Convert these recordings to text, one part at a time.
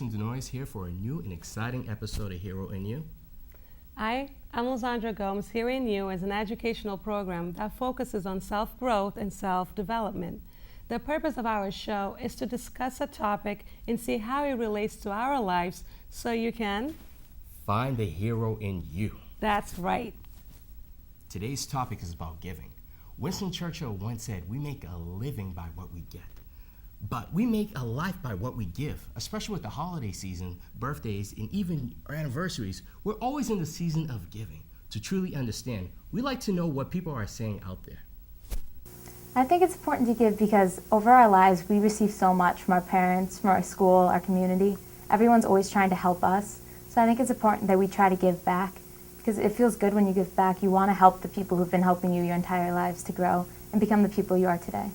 Jason Denoise here for a new and exciting episode of Hero in You. Hi, I'm Lizandra Gomes. Hero in You is an educational program that focuses on self-growth and self-development. The purpose of our show is to discuss a topic and see how it relates to our lives so you can find the hero in you. That's right. Today's topic is about giving. Winston Churchill once said, "We make a living by what we get, but we make a life by what we give." Especially with the holiday season, birthdays, and even our anniversaries, we're always in the season of giving. To truly understand, we like to know what people are saying out there. I think it's important to give because over our lives we receive so much from our parents, from our school, our community. Everyone's always trying to help us. So I think it's important that we try to give back because it feels good when you give back. You want to help the people who've been helping you your entire lives to grow and become the people you are today.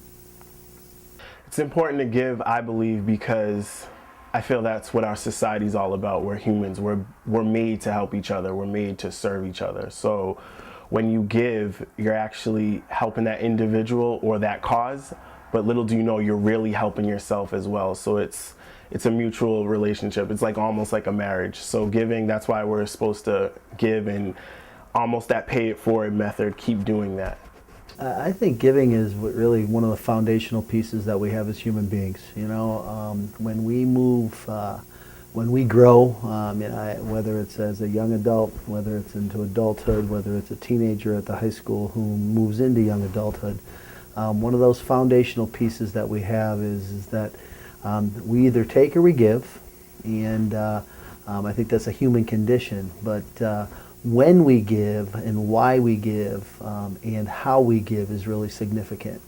It's important to give, I believe, because I feel that's what our society is all about. We're humans. We're made to help each other. We're made to serve each other. So when you give, you're actually helping that individual or that cause, but little do you know you're really helping yourself as well. So it's a mutual relationship. It's like almost like a marriage. So giving, that's why we're supposed to give, and almost that pay it forward method, keep doing that. I think giving is really one of the foundational pieces that we have as human beings. You know, when we move, when we grow, whether it's as a young adult, whether it's into adulthood, whether it's a teenager at the high school who moves into young adulthood, one of those foundational pieces that we have is that we either take or we give, and I think that's a human condition. But when we give and why we give and how we give is really significant.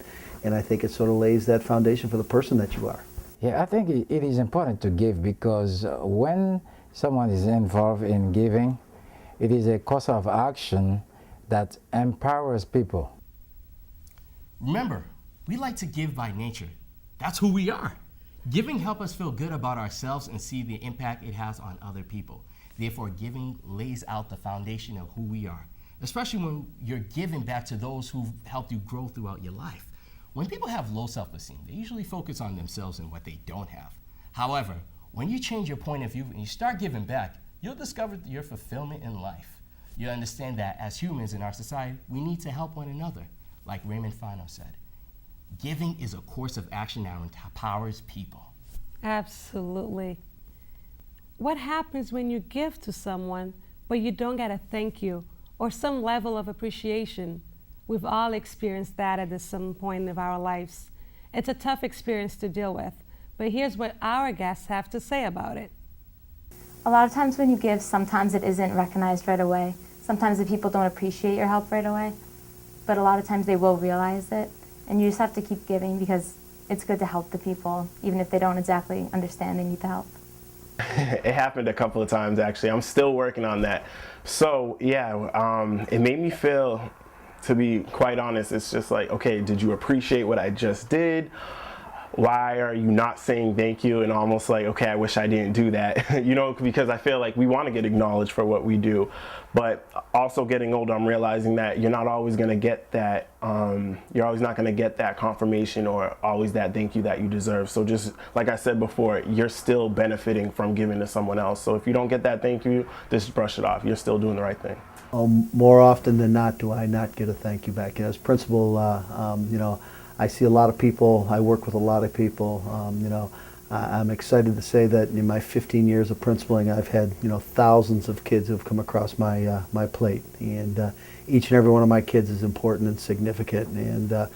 And I think it sort of lays that foundation for the person that you are. Yeah, I think it is important to give because when someone is involved in giving, it is a course of action that empowers people. Remember, we like to give by nature. That's who we are. Giving helps us feel good about ourselves and see the impact it has on other people. Therefore, giving lays out the foundation of who we are, especially when you're giving back to those who've helped you grow throughout your life. When people have low self-esteem, they usually focus on themselves and what they don't have. However, when you change your point of view and you start giving back, you'll discover your fulfillment in life. You'll understand that as humans in our society, we need to help one another. Like Raymond Fano said, giving is a course of action that empowers people. Absolutely. What happens when you give to someone, but you don't get a thank you or some level of appreciation? We've all experienced that at some point of our lives. It's a tough experience to deal with, but here's what our guests have to say about it. A lot of times when you give, sometimes it isn't recognized right away. Sometimes the people don't appreciate your help right away, but a lot of times they will realize it, and you just have to keep giving because it's good to help the people, even if they don't exactly understand they need the help. It happened a couple of times, actually. I'm still working on that. So yeah, it made me feel, to be quite honest, it's just like, okay, did you appreciate what I just did? Why are you not saying thank you? And almost like, okay, I wish I didn't do that. You know, because I feel like we want to get acknowledged for what we do. But also getting older, I'm realizing that you're not always going to get that, you're always not going to get that confirmation or always that thank you that you deserve. So just like I said before, you're still benefiting from giving to someone else. So if you don't get that thank you, just brush it off. You're still doing the right thing. More often than not do I not get a thank you back. As principal, you know, I see a lot of people, I work with a lot of people, you know, I'm excited to say that in my 15 years of principaling, I've had, you know, thousands of kids who have come across my my plate, and each and every one of my kids is important and significant, and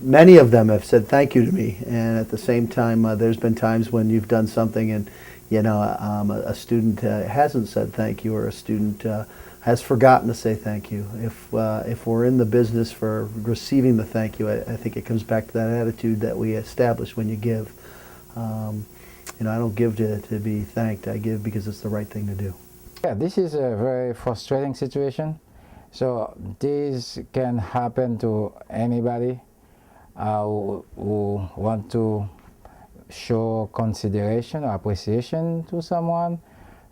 many of them have said thank you to me, and at the same time, there's been times when you've done something and, you know, a student hasn't said thank you, or a student has forgotten to say thank you. If we're in the business for receiving the thank you, I think it comes back to that attitude that we establish when you give. You know, I don't give to be thanked. I give because it's the right thing to do. Yeah, this is a very frustrating situation. So this can happen to anybody who want to show consideration or appreciation to someone,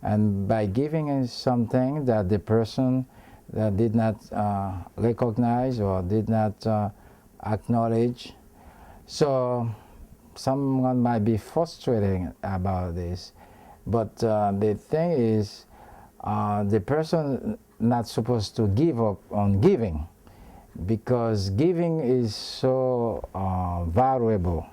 and by giving something that the person that did not recognize or did not acknowledge. So someone might be frustrated about this, but the thing is, the person not supposed to give up on giving, because giving is so valuable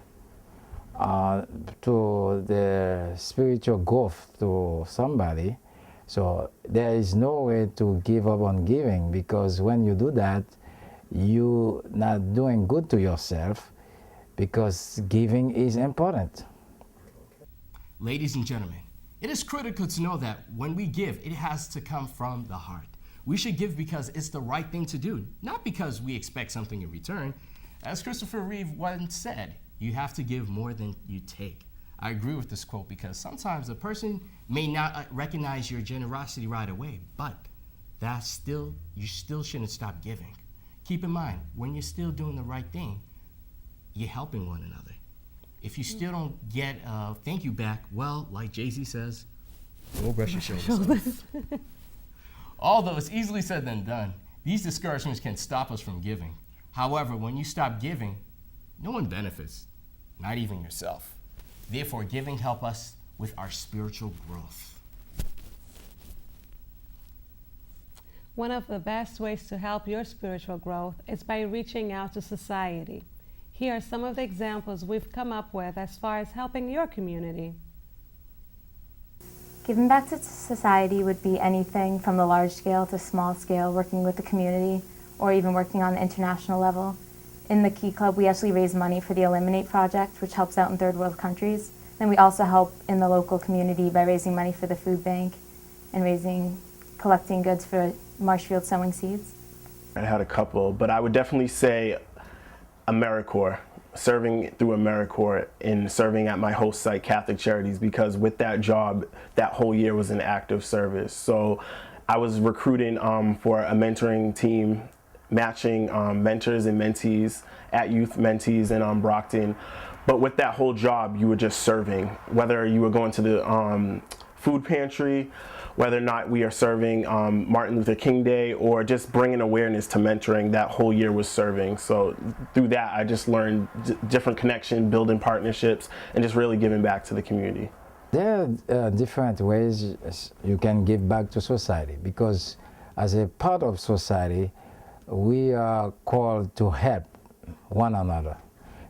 to the spiritual growth to somebody. So there is no way to give up on giving, because when you do that, you're not doing good to yourself, because giving is important. Ladies and gentlemen, it is critical to know that when we give, it has to come from the heart. We should give because it's the right thing to do, not because we expect something in return. As Christopher Reeve once said, you have to give more than you take. I agree with this quote, because sometimes a person may not recognize your generosity right away, but you still shouldn't stop giving. Keep in mind, when you're still doing the right thing, you're helping one another. If you still don't get a thank you back, well, like Jay-Z says, go brush your shoulders. Although it's easily said than done, these discouragements can stop us from giving. However, when you stop giving, no one benefits, not even yourself. Therefore, giving helps us with our spiritual growth. One of the best ways to help your spiritual growth is by reaching out to society. Here are some of the examples we've come up with as far as helping your community. Giving back to society would be anything from the large scale to small scale, working with the community or even working on the international level. In the Key Club, we actually raise money for the Eliminate Project, which helps out in third world countries. Then we also help in the local community by raising money for the food bank and collecting goods for Marshfield Sowing Seeds. I had a couple, but I would definitely say AmeriCorps, serving through AmeriCorps and serving at my host site, Catholic Charities, because with that job, that whole year was an active service. So I was recruiting for a mentoring team, matching mentors and mentees at Youth Mentees in Brockton. But with that whole job, you were just serving, whether you were going to the food pantry, whether or not we are serving Martin Luther King Day, or just bringing awareness to mentoring. That whole year was serving. So through that, I just learned different connection, building partnerships, and just really giving back to the community. There are different ways you can give back to society, because as a part of society, we are called to help one another.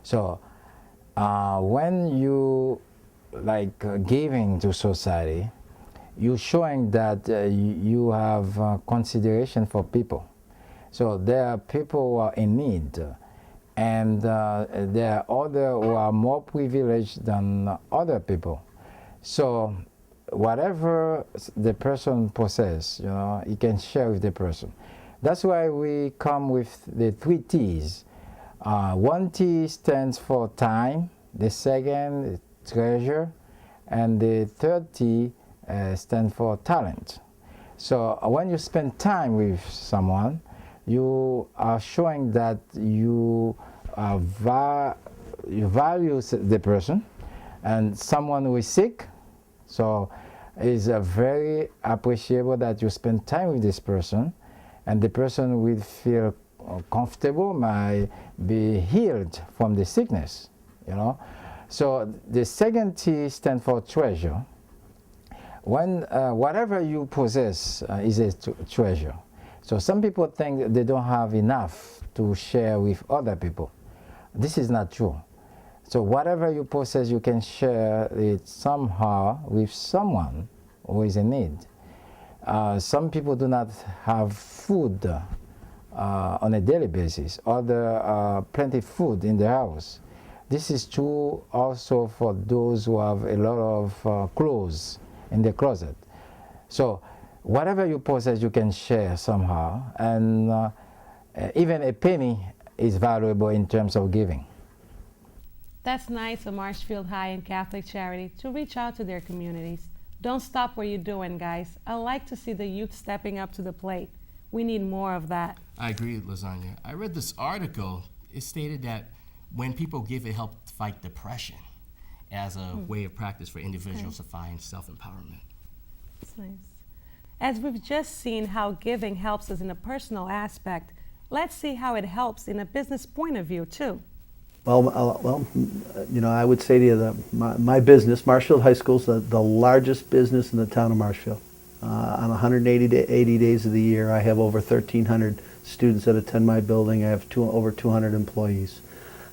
So when you giving to society, you're showing that you have consideration for people. So there are people who are in need, and there are others who are more privileged than other people. So whatever the person possesses, he can share with the person. That's why we come with the 3 T's. 1 T stands for time, the second treasure, and the third T stands for talent. So when you spend time with someone, you are showing that you value the person. And someone who is sick, so it's very appreciable that you spend time with this person, and the person will feel comfortable, might be healed from the sickness, So the second T stands for treasure. When whatever you possess is a treasure. So some people think they don't have enough to share with other people. This is not true. So whatever you possess, you can share it somehow with someone who is in need. Some people do not have food on a daily basis, or plenty of food in the house. This is true also for those who have a lot of clothes in the closet. So whatever you possess, you can share somehow, and even a penny is valuable in terms of giving. That's nice of Marshfield High and Catholic Charity to reach out to their communities. Don't stop what you're doing, guys. I like to see the youth stepping up to the plate. We need more of that. I agree, Lasagna. I read this article. It stated that when people give, it helps fight depression as a way of practice for individuals to find self-empowerment. That's nice. As we've just seen how giving helps us in a personal aspect, let's see how it helps in a business point of view, too. You know, I would say to you that my business, Marshfield High School, is the largest business in the town of Marshfield. On 180 days of the year, I have over 1,300 students that attend my building. I have over 200 employees.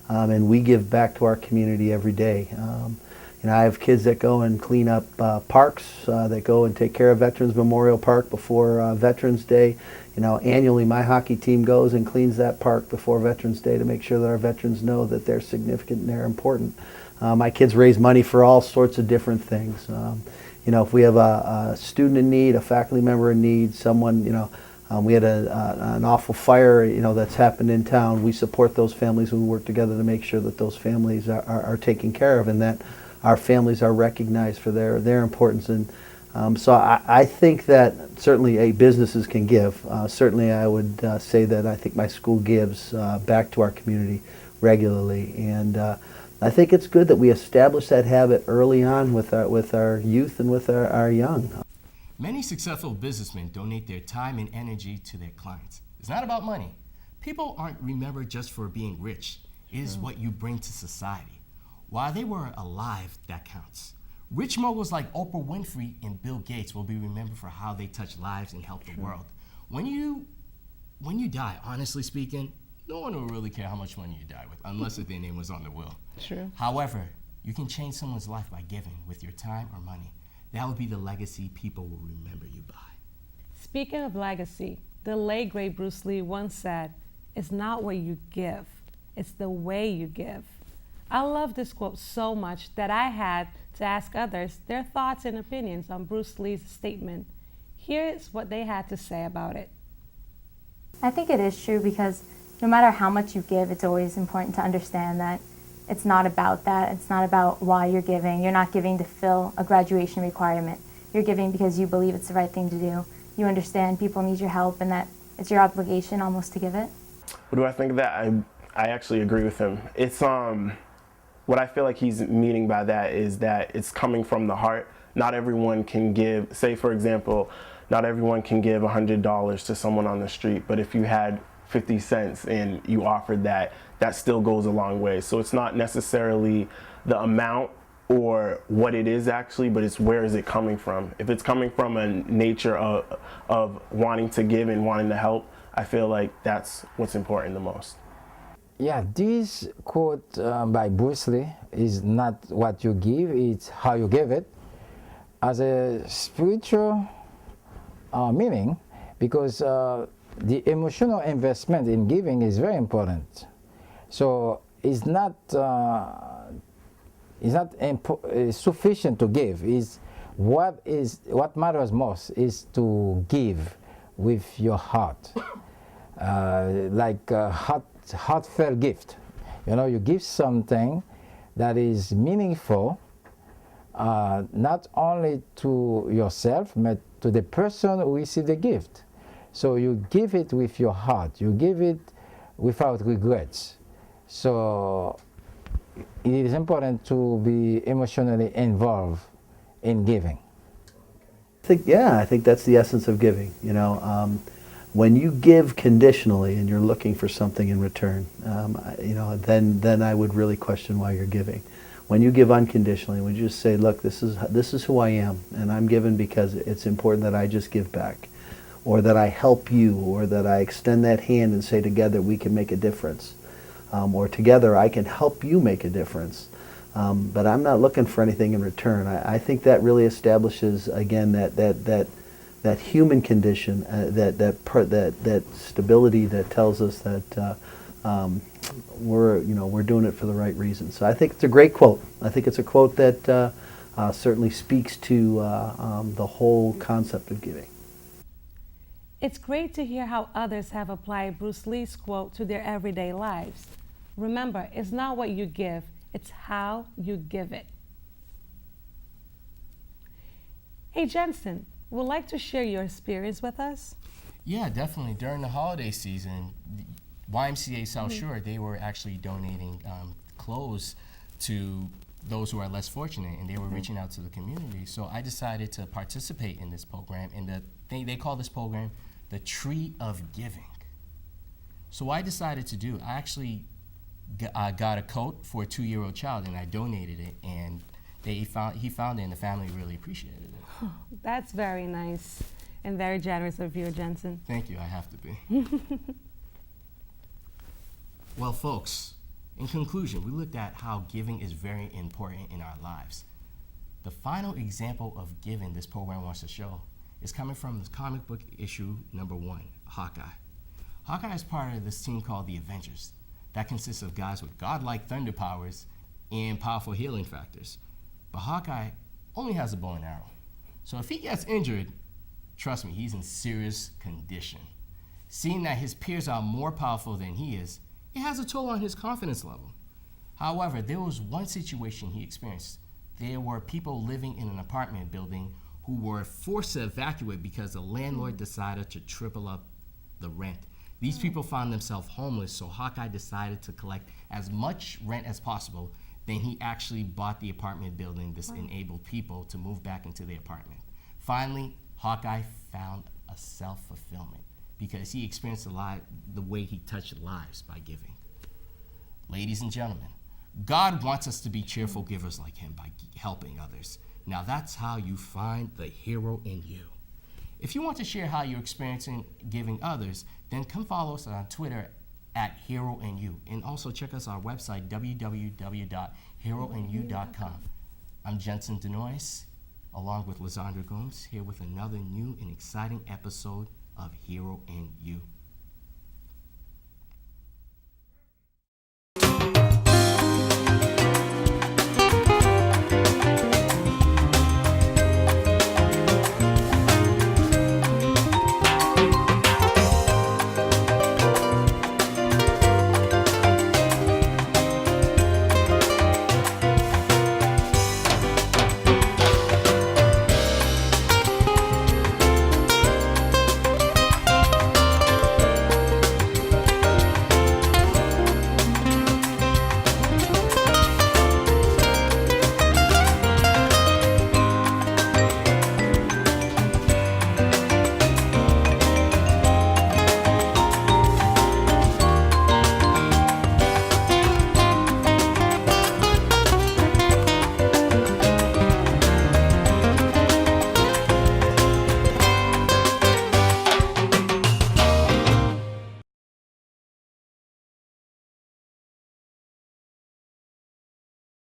And we give back to our community every day. You know, I have kids that go and clean up parks, that go and take care of Veterans Memorial Park before Veterans Day. You know, annually my hockey team goes and cleans that park before Veterans Day to make sure that our veterans know that they're significant and they're important. My kids raise money for all sorts of different things. You know, if we have a student in need, a faculty member in need, someone, you know, we had an awful fire, you know, that's happened in town. We support those families. We work together to make sure that those families are taken care of and that our families are recognized for their importance. And so I think that certainly businesses can give. Certainly I would say that I think my school gives back to our community regularly. And I think it's good that we establish that habit early on with our youth and with our young. Many successful businessmen donate their time and energy to their clients. It's not about money. People aren't remembered just for being rich. It is what you bring to society. While they were alive, that counts. Rich moguls like Oprah Winfrey and Bill Gates will be remembered for how they touched lives and helped the world. When you die, honestly speaking, no one will really care how much money you die with, unless if their name was on the will. True. However, you can change someone's life by giving with your time or money. That will be the legacy people will remember you by. Speaking of legacy, the late great Bruce Lee once said, "It's not what you give, it's the way you give." I love this quote so much that I had to ask others their thoughts and opinions on Bruce Lee's statement. Here's what they had to say about it. I think it is true because no matter how much you give, it's always important to understand that it's not about that. It's not about why you're giving. You're not giving to fill a graduation requirement. You're giving because you believe it's the right thing to do. You understand people need your help and that it's your obligation almost to give it. What do I think of that? I actually agree with him. It's what I feel like he's meaning by that is that it's coming from the heart. Not everyone can give, say for example, not everyone can give $100 to someone on the street, but if you had 50 cents and you offered that, that still goes a long way. So it's not necessarily the amount or what it is actually, but it's where is it coming from. If it's coming from a nature of wanting to give and wanting to help, I feel like that's what's important the most. Yeah, this quote by Bruce Lee is not what you give, it's how you give it. As a spiritual meaning, because the emotional investment in giving is very important. So it's not sufficient to give. What matters most is to give with your heart, like a heartfelt gift. You know, you give something that is meaningful, not only to yourself, but to the person who received the gift. So you give it with your heart. You give it without regrets. So it is important to be emotionally involved in giving. I think that's the essence of giving. You know, when you give conditionally and you're looking for something in return, you know, then I would really question why you're giving. When you give unconditionally, when you just say, look, this is who I am, and I'm giving because it's important that I just give back, or that I help you, or that I extend that hand and say together we can make a difference, or together I can help you make a difference. But I'm not looking for anything in return. I think that really establishes again that human condition, that stability that tells us that we're doing it for the right reason. So I think it's a great quote. I think it's a quote that certainly speaks to the whole concept of giving. It's great to hear how others have applied Bruce Lee's quote to their everyday lives. Remember, it's not what you give, it's how you give it. Hey Jensen, would like to share your experience with us? Yeah, definitely. During the holiday season, YMCA South Shore, they were actually donating clothes to those who are less fortunate, and they were reaching out to the community. So I decided to participate in this program, and they call this program the Tree of Giving. So what I decided to do, I actually I got a coat for a 2-year-old child, and I donated it, and he found it, and the family really appreciated it. That's very nice and very generous of you, Jensen. Thank you, I have to be. Well, folks, in conclusion, we looked at how giving is very important in our lives. The final example of giving this program wants to show is coming from this comic book issue #1, Hawkeye. Hawkeye is part of this team called the Avengers that consists of guys with godlike thunder powers and powerful healing factors. But Hawkeye only has a bow and arrow. So if he gets injured, trust me, he's in serious condition. Seeing that his peers are more powerful than he is, it has a toll on his confidence level. However, there was one situation he experienced. There were people living in an apartment building who were forced to evacuate because the landlord decided to triple up the rent. These people found themselves homeless, so Hawkeye decided to collect as much rent as possible. Then he actually bought the apartment building. This enabled people to move back into the apartment. Finally, Hawkeye found a self-fulfillment because he experienced the way he touched lives by giving. Ladies and gentlemen, God wants us to be cheerful givers like him by helping others. Now that's how you find the hero in you. If you want to share how you're experiencing giving others, then come follow us on Twitter at HeroInYou, and also check us on our website, www.heroinu.com. I'm Jensen Denois, along with Lizandra Gomes, here with another new and exciting episode of Hero in You.